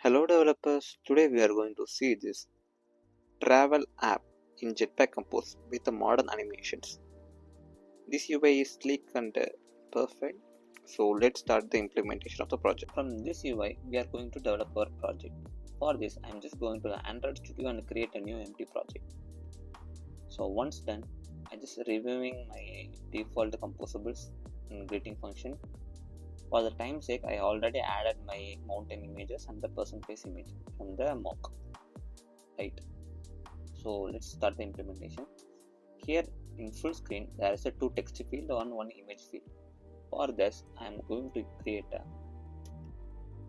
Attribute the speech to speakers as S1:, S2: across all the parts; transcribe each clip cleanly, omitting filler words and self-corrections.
S1: Hello developers, today we are going to see this travel app in Jetpack Compose with the modern animations. This UI is sleek and perfect, so let's start the implementation of the project. From this UI, we are going to develop our project. For this, I am just going to the Android Studio and create a new empty project. So once done, I just reviewing my default composables and greeting function. For the time's sake, I already added my mountain images and the person face image from the mock. Right. So let's start the implementation. Here in full screen there is a two text field and one image field. For this I am going to create a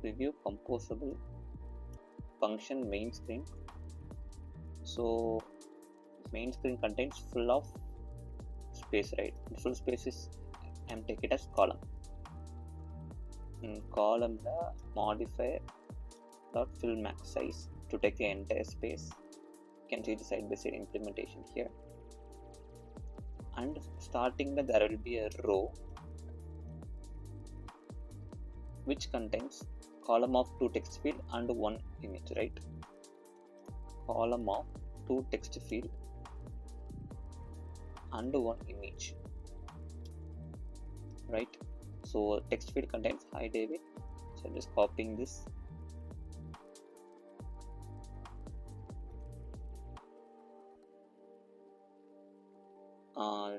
S1: preview composable function main screen. So main screen contains full of space, right? The full space is I am taking it as column. In column the modifier dot fill max size to take the entire space. You can see the side by side implementation here. And starting that there will be a row which contains column of two text field and one image, right? Column of two text field and one image, right? So text field contains hi David, so I'm just copying this.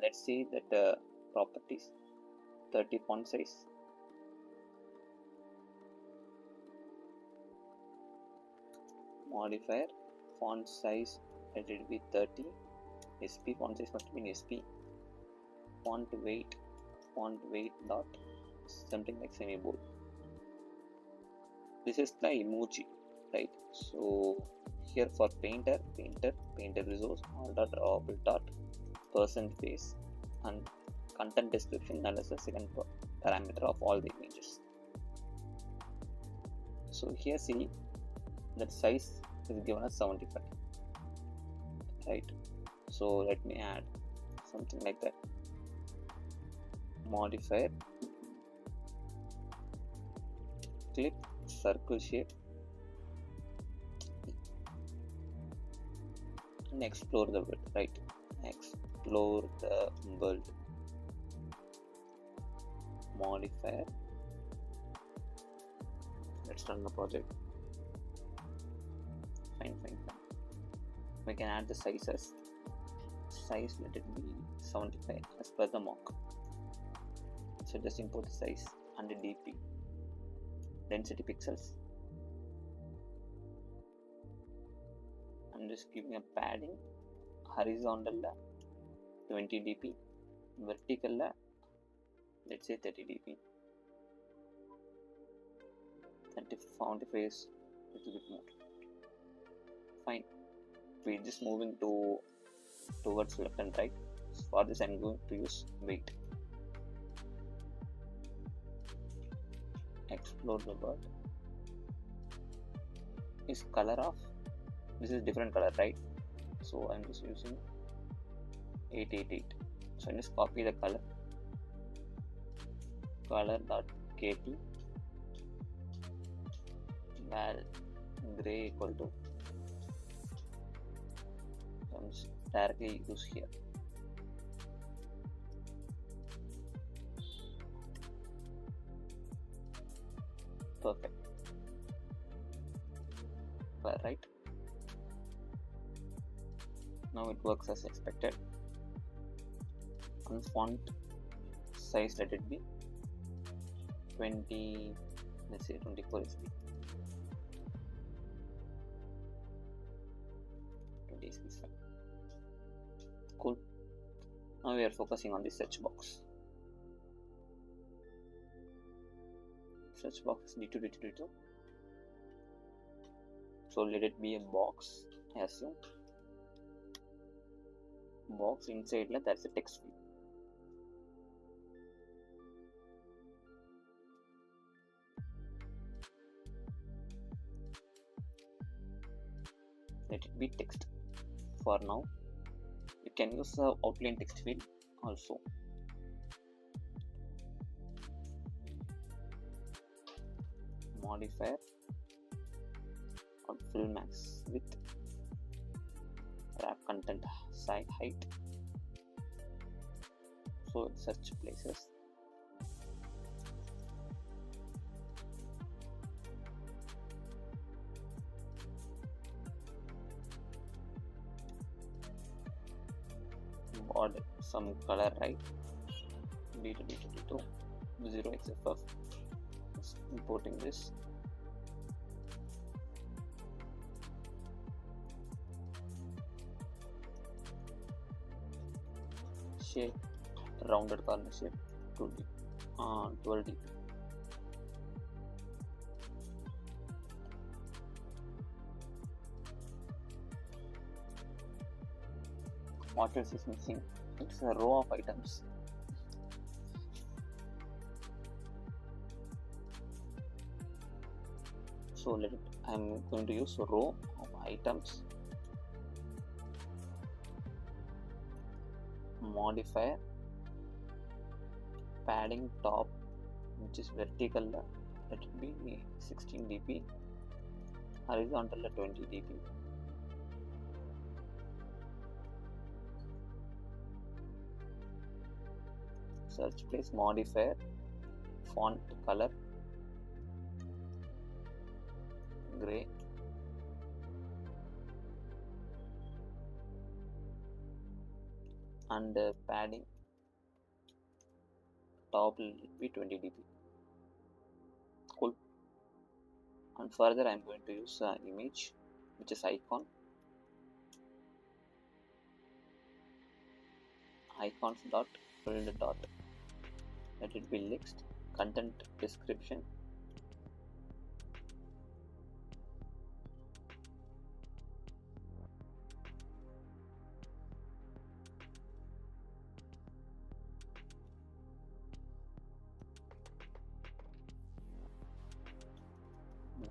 S1: Let's see that properties 30 font size, modifier font size, let it be 30, sp font size must be in sp, font weight dot something like semi bold. This is the emoji, right? So here for painter resource all dot drawable dot person face and content description and as the second parameter of all the images. So here see that size is given as 75, right? So let me add something like that. Modifier click circle shape and explore the world, right? Explore the world. Modifier, let's run the project. Fine. We can add the sizes. Size let it be 75 as per the mock. So just import the size and the dp density pixels. I'm just giving a padding horizontal 20 dp, vertical let's say 30 dp. 30 font face a little bit more. Fine. We're just moving towards left and right. For this I'm going to use weight. Explore the world is color of, this is different color, right? So I'm just using 888. So I just copy the color dot kt val gray equal to, so I'm just directly use here. Perfect. Right. Now it works as expected. And font size let it be 20, let's say 24 sp. 20 sp is fine. Cool. Now we are focusing on the search box. Search box d2. So let it be a box. I assume box inside that's a text field. Let it be text. For now you can use the outline text field also. Modifier fill max width, wrap content side height. So search places. Border some color, right? D2 0 XFF. Just importing this. Shape, rounded corner shape, 12 dp. What else is missing? It's a row of items. So I'm going to use a row of items. Modifier, padding top, which is vertical, let it be 16 dp, horizontal 20 dp. Search place modifier, font color gray, and padding top will be 20 dp. Cool. And further I'm going to use image, which is icons dot filled dot, let it be next, content description,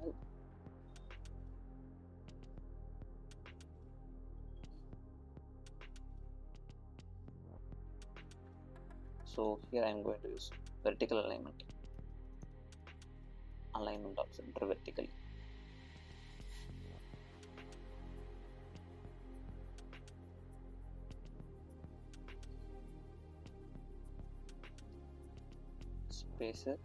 S1: well, so here I am going to use vertical alignment of center vertically. Spacer,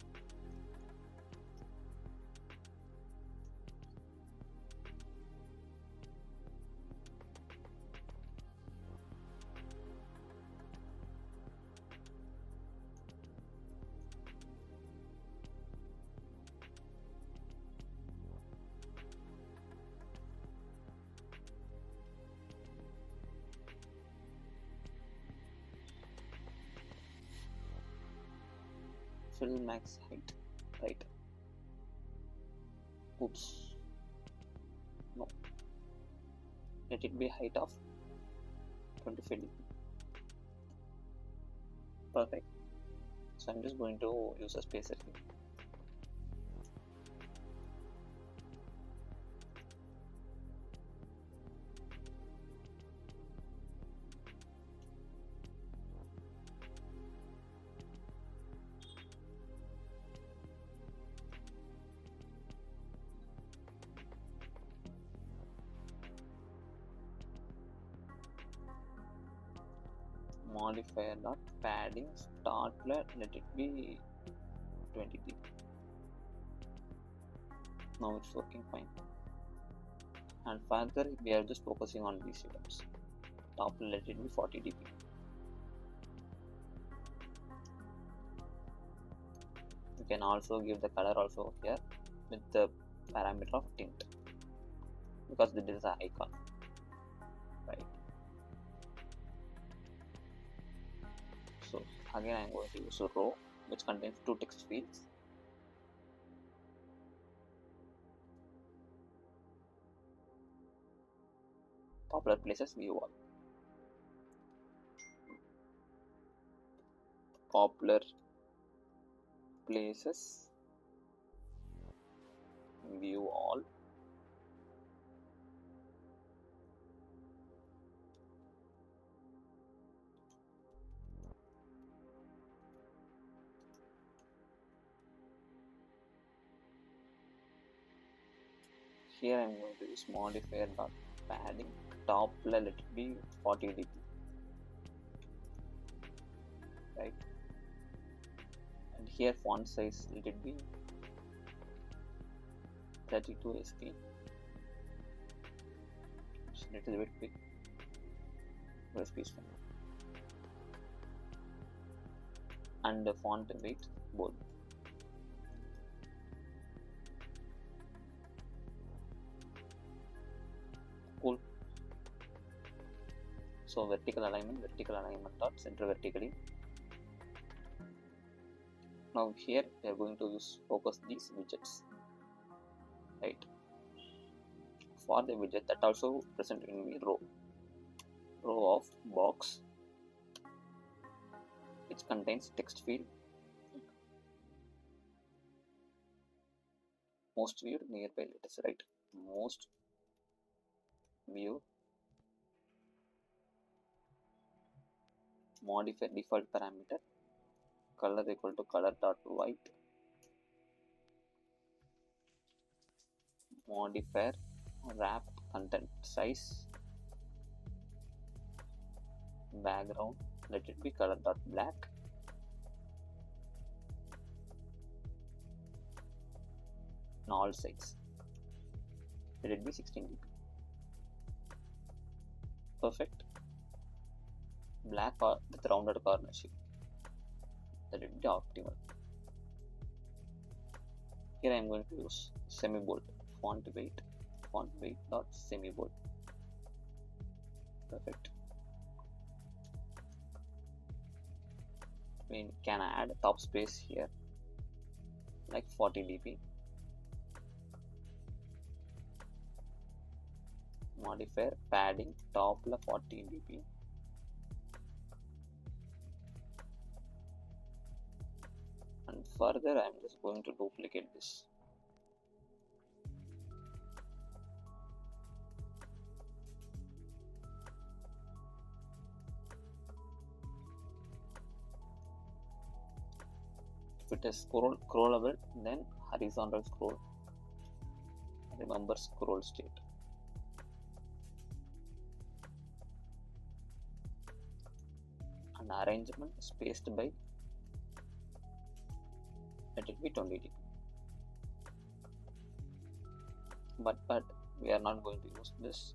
S1: fill max height, right? Oops, no, let it be height of 25 dp. Perfect. So I'm just going to use a spacer here. Modifier dot padding startler, let it be 20 dp. Now it's working fine. And further we are just focusing on these items. Top, let it be 40 dp. You can also give the color also here with the parameter of tint, because this is an icon, right? So again I am going to use a row which contains 2 text fields. Popular places, view all. Popular places, view all. Here I am going to use modifier dot padding top let it be 40 dp, right? And here font size let it be 32 sp. It's a little bit big. SP is fine. And the font weight bold. Cool. So vertical alignment dot center vertically. Now here we are going to focus these widgets, right? For the widget that also present in the row of box which contains text field most viewed nearby latest, right? Most viewed, modify default parameter, color equal to color dot white, modifier wrap content size, background let it be color dot black, and all sides let it be 16 dp. Perfect. Black or with rounded corner shape, that will be optimal. Here I am going to use semi bold, font weight dot semi bold. Perfect. We can add top space here like 40 dp. Modifier padding top 40 dp. And further I am just going to duplicate this. If it is scrollable, then horizontal scroll. Remember scroll state. And arrangement spaced by let it be 20 dp. But we are not going to use this.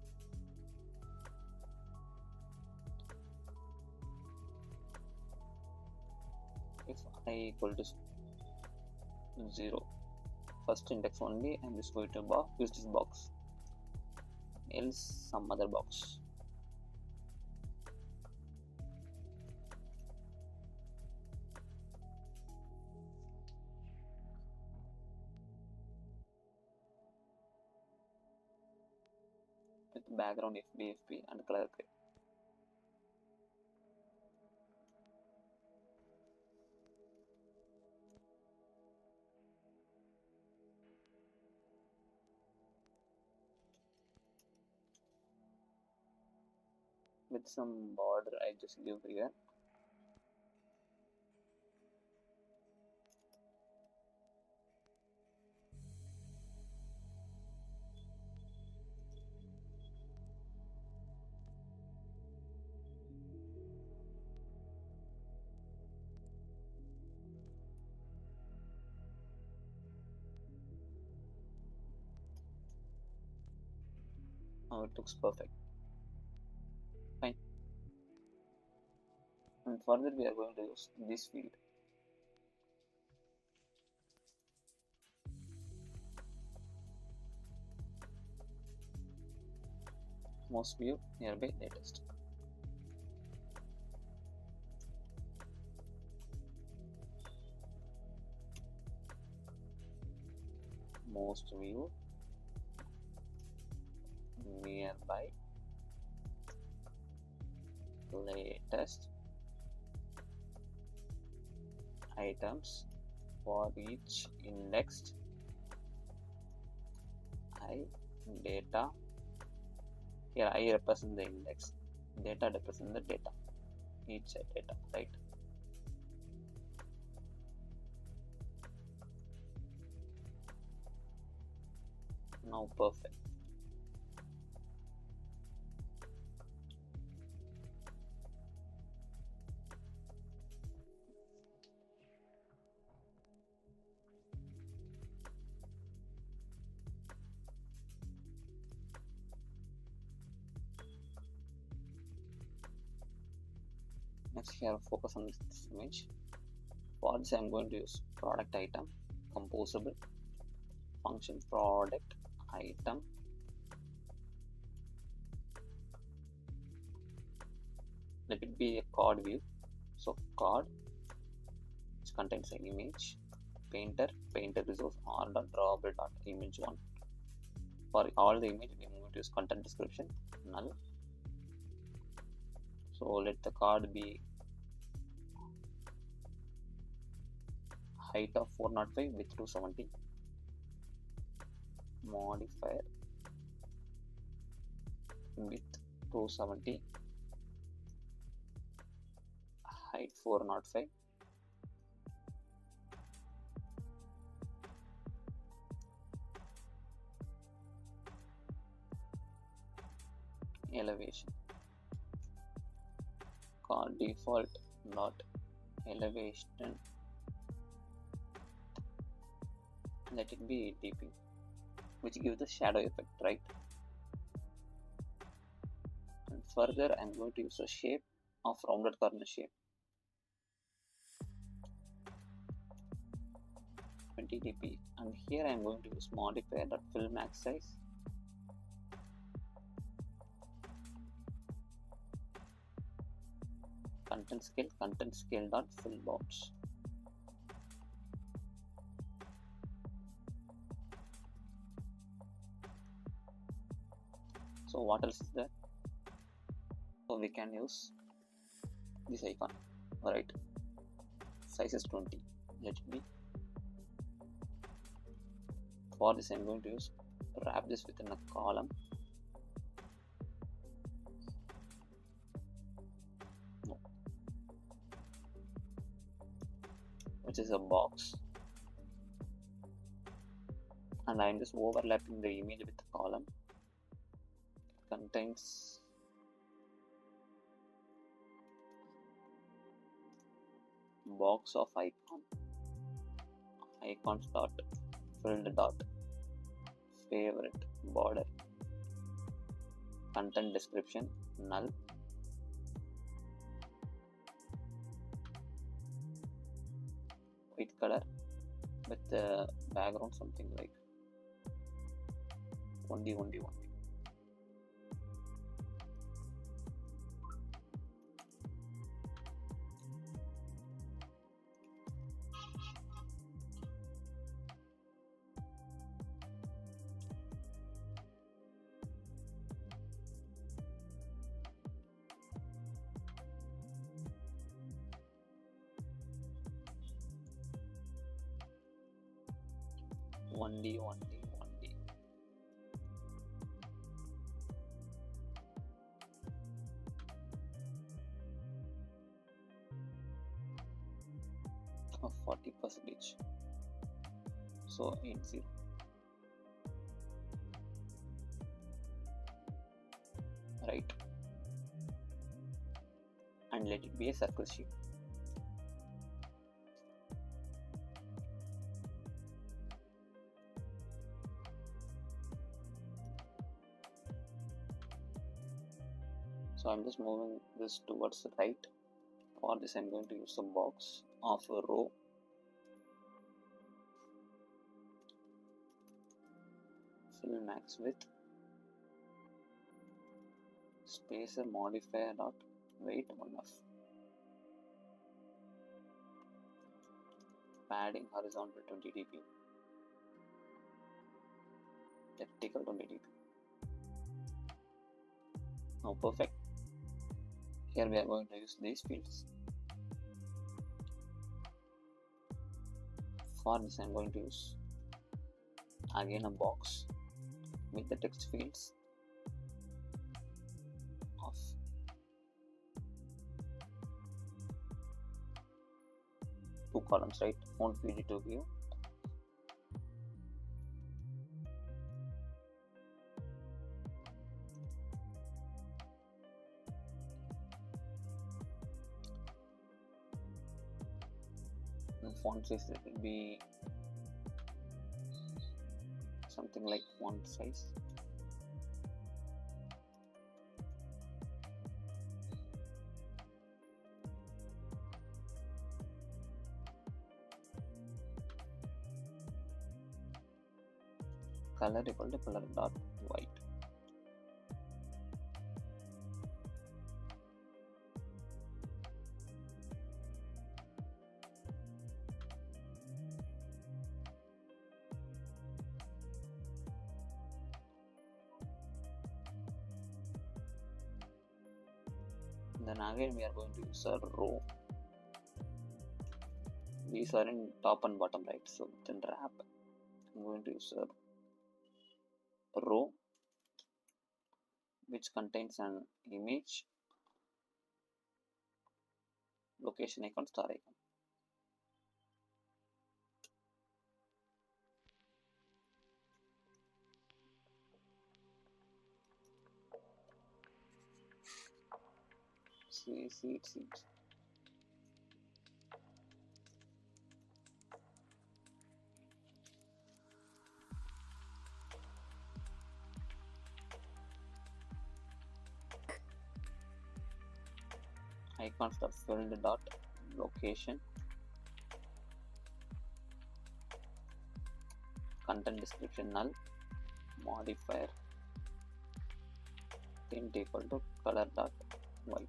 S1: If I equal to 0, first index only, I am just going to use this box, else some other box. With background FBFP and color gray. With some border I just give here. Now it looks perfect. Fine. And further we are going to use this field. Most viewed nearby latest. Most viewed nearby latest items for each indexed I data. Here I represent the index, data represent the data, each data, right? Now perfect. Next here focus on this image. For this I'm going to use product item, composable, function product item, let it be a card view. So card, which contains an image, painter resource r.drawable.image1. For all the image we are going to use content description null. So let the card be height of 405 with 270, modifier with 270, height 405, elevation, card default not elevation, let it be DP, which gives the shadow effect, right? And further I'm going to use a shape of rounded corner shape, 20 dp, and here I'm going to use modifier that fill max size, content scale dot fill bounds. So what else is there? So we can use this icon, right? Size is 20, let it be. For this I'm going to use wrap this within a column, which is a box, and I'm just overlapping the image with the column. It contains box of icons dot filled dot favorite border, content description null, white color with the background something like only. 1D. Of 40%. So 80. Right. And let it be a circle shape. So I'm just moving this towards the right. For this I'm going to use a box of a row, fill max width, spacer modifier dot weight 1f, padding horizontal 20 dp, vertical 20 dp. Now perfect. Here we are going to use these fields. For this I am going to use again a box with the text fields of two columns, right? Font vd to view, font size, it will be something like font size. Color equal to color dot white. Then again we are going to use a row. These are in top and bottom, right? So then wrap, I'm going to use a row which contains an image, location icon, star icon. See. Icons are filled dot location, content description null, modifier tint equal to color dot white.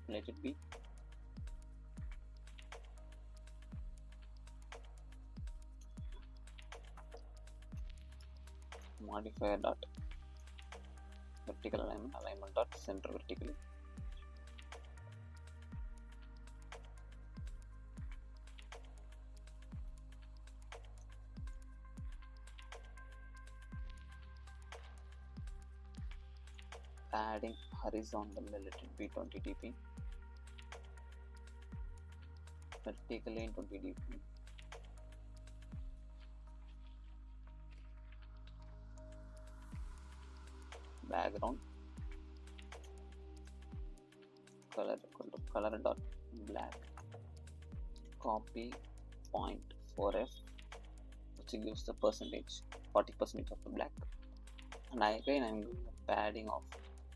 S1: Let it be. Modifier dot vertical alignment dot center vertically. Adding horizontal, let it be 20 dp, vertically in 20 dp. Background color equal to color dot black. Copy 0.4f, which gives the percentage 40% of the black, and again I'm doing a padding of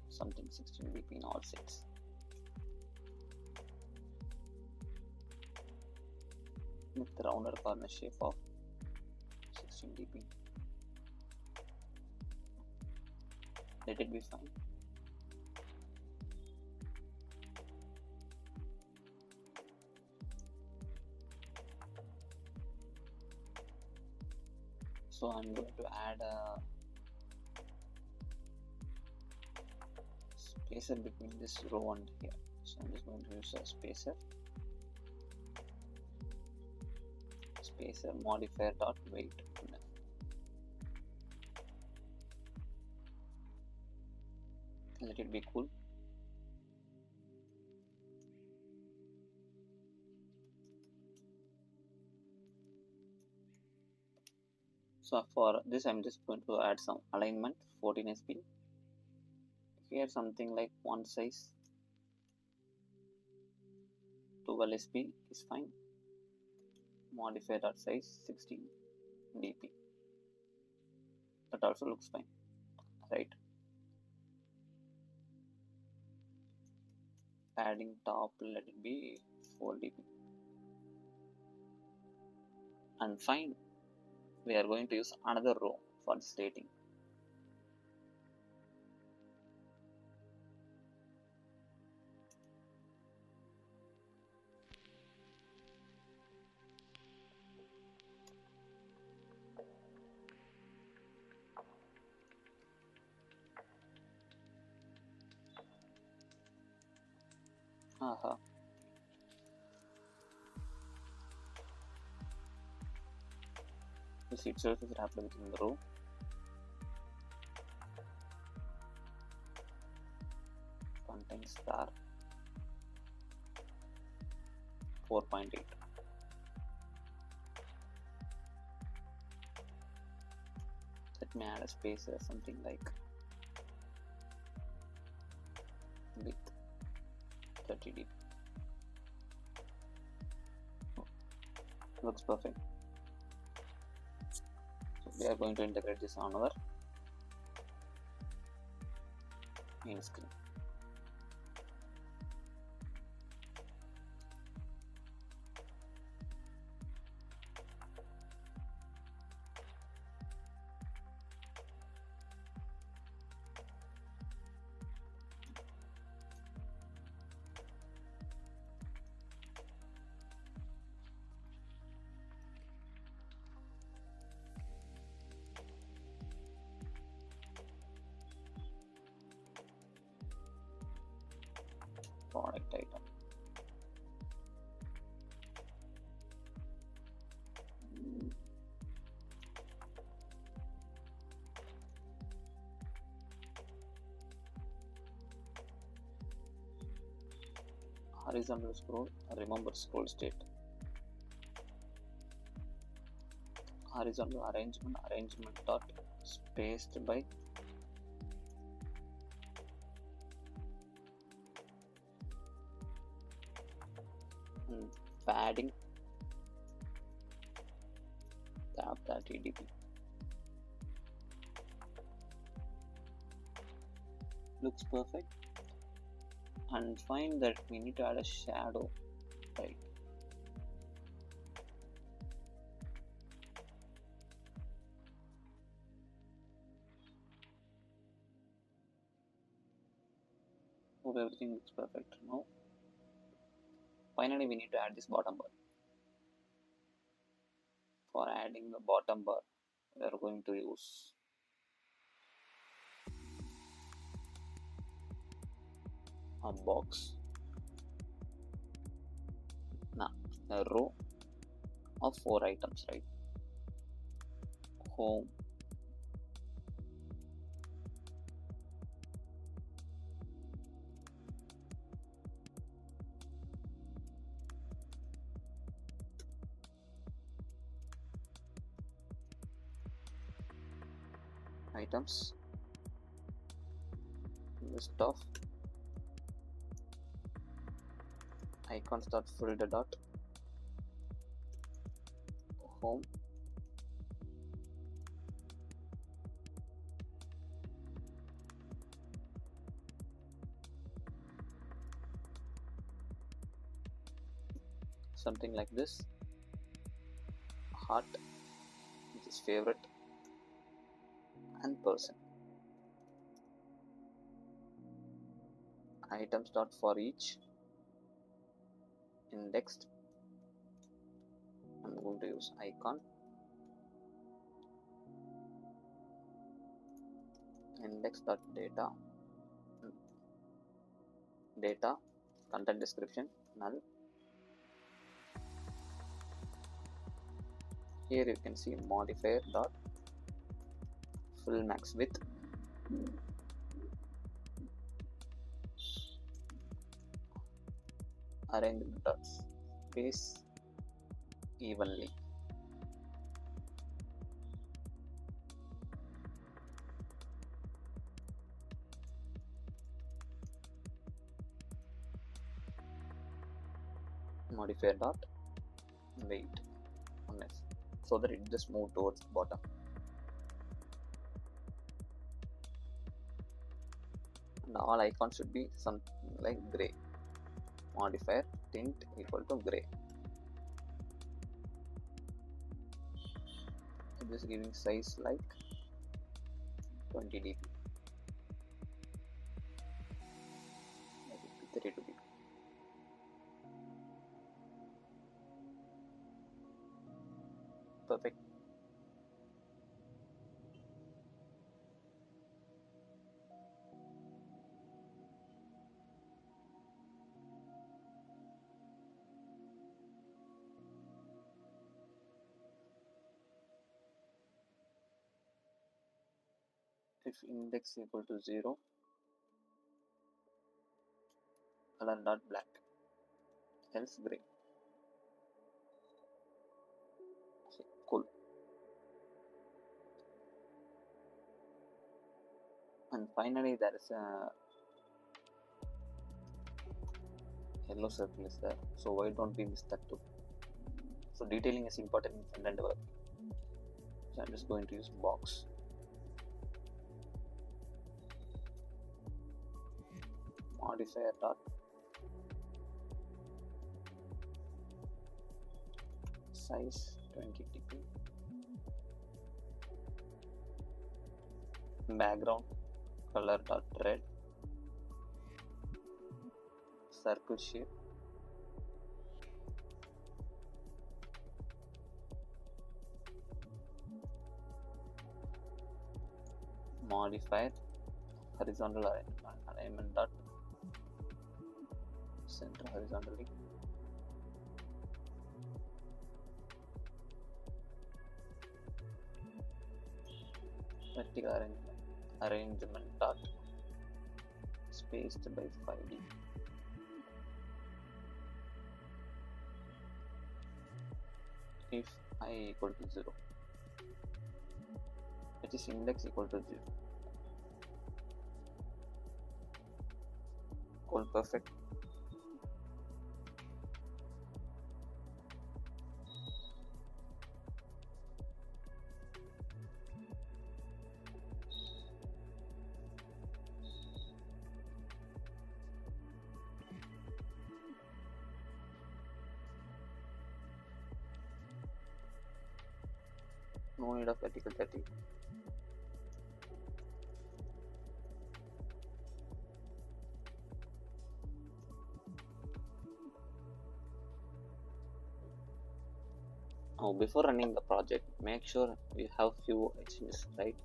S1: something 16 dp in all sides. With the rounded corner shape of 16 dp. Let it be fine. So I'm going to add a spacer between this row and here. So I'm just going to use a spacer. Spacer modifier dot weight. Let it be cool. So for this I'm just going to add some alignment, 14 sp. Here something like font size 12 sp is fine. Modifier dot size 16 dp. That also looks fine, right? Adding top, let it be 4 dp. And fine, we are going to use another row for this rating. The seed itself is wrapped within the row. Contains star 4.8. Let me add a spacer, something like width 30 dp. Looks perfect. So we are going to integrate this on our main screen. Product item. Horizontal scroll, remember scroll state. Horizontal arrangement dot spaced by padding tab that edp. Looks perfect. And find that we need to add a shadow, right? Hope everything looks perfect now. Finally, we need to add this bottom bar. For adding the bottom bar, we are going to use a box. Now, a row of 4 items, right? Home, items, list of icons dot filter dot home, something like this. Heart, which is favorite, and person. Items dot for each, indexed. I'm going to use icon, index dot data, data, content description, null. Here you can see modifier dot fill max width, arrangement dot space evenly. Modifier dot weight on S, so that it just move towards the bottom. And all icons should be something like gray. Modifier tint equal to gray. I'm just giving size like 20 dp, 32 dp. Perfect. If index equal to 0, color dot black, else gray. Cool. And finally, there is a yellow circle is there, so why don't we miss that too? So detailing is important in front-end development. So I'm just going to use box. Modifier dot size 20 dp. Background color dot red. Circle shape. Modifier horizontal alignment dot center horizontally. Vertical arrangement dot spaced by 5d. If I equal to 0, which is index equal to 0. Code perfect. No need of vertical 30. Now before running the project, make sure we have few changes, right?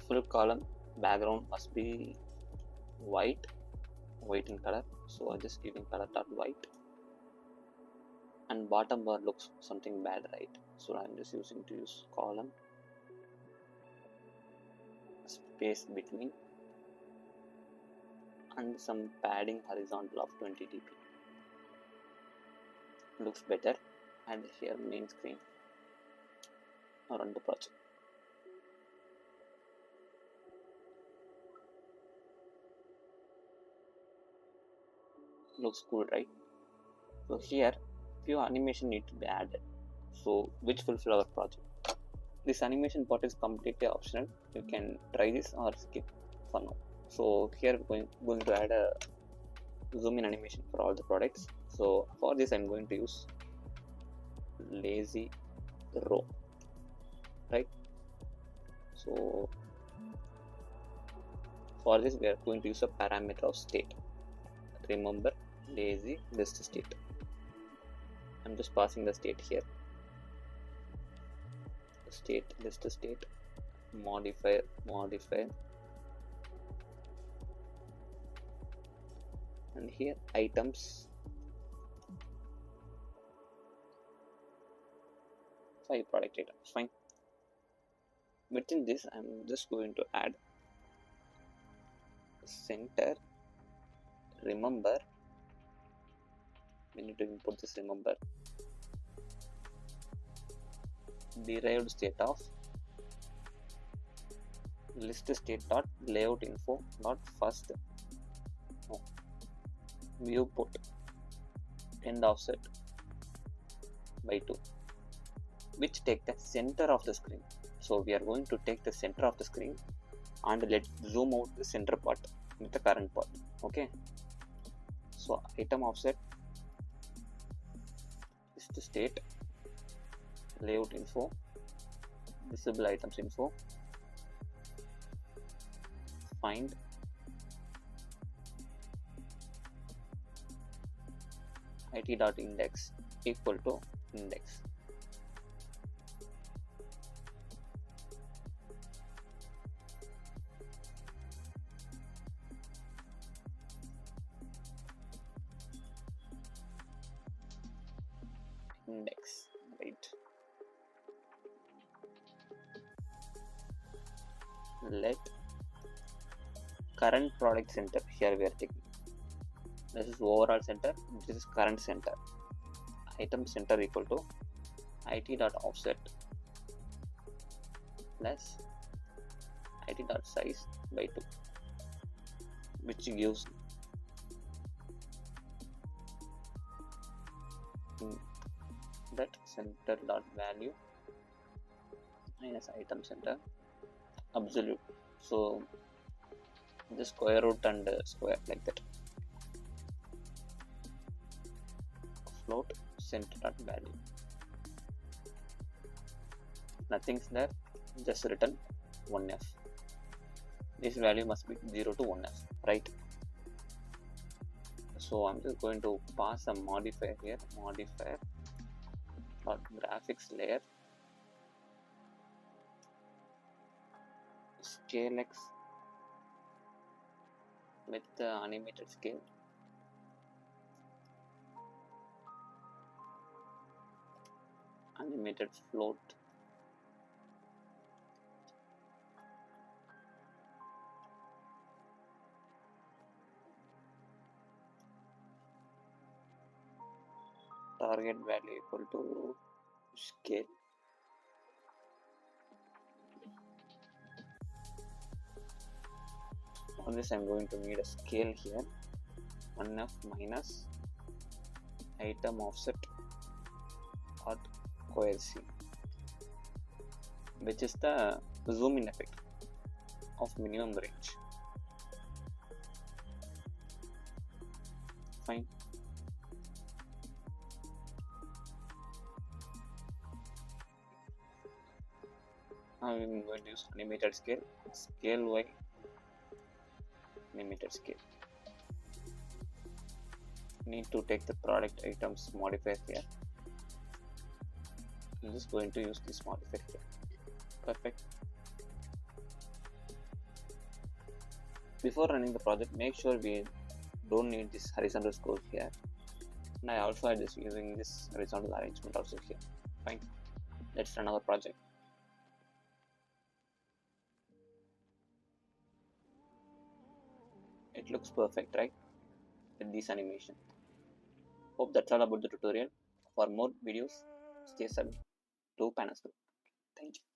S1: Full column background must be white in color, so I'm just giving color dot white. And bottom bar looks something bad, right? So I'm just using to use column space between and some padding horizontal of 20 dp. Looks better. And here main screen or run the project. Looks cool, right? So here few animation need to be added, so which fulfill our project. This animation part is completely optional. You can try this or skip for now. So here we're going to add a zoom in animation for all the products. So for this I'm going to use lazy row, right? So for this we are going to use a parameter of state. Remember, lazy list state. I'm just passing the state here. State list state modifier and here items 5 product items. Fine. Within this I'm just going to add center. Remember, we need to import this remember derived state of list state dot layout info dot first viewport end offset by 2, which take the center of the screen. So we are going to take the center of the screen and let zoom out the center part with the current part. Okay, so item offset is the state layout info visible items info find it.index equal to index. Index, right? Let current product center, here we are taking this is overall center, this is current center. Item center equal to it.offset plus it.size by 2, which gives center dot value minus item center absolute. So the square root and square like that. Float center dot value. Nothing's there, just written 1f. This value must be 0 to 1f, right? So I'm just going to pass a modifier here, modifier dot graphics layer scale x with the animated scale, animated float, target value equal to scale. On this I'm going to need a scale here, 1f minus item offset dot coercive, which is the zoom in effect of minimum range. Fine. Now I'm going to use animated scale, scale y, animated scale. Need to take the product items modifier here. I'm just going to use this modifier here. Perfect. Before running the project, make sure we don't need this horizontal scroll here. And I also am just using this horizontal arrangement also here. Fine. Let's run our project. It looks perfect, right? With this animation. Hope that's all about the tutorial. For more videos, stay subscribed to Panascope. Thank you.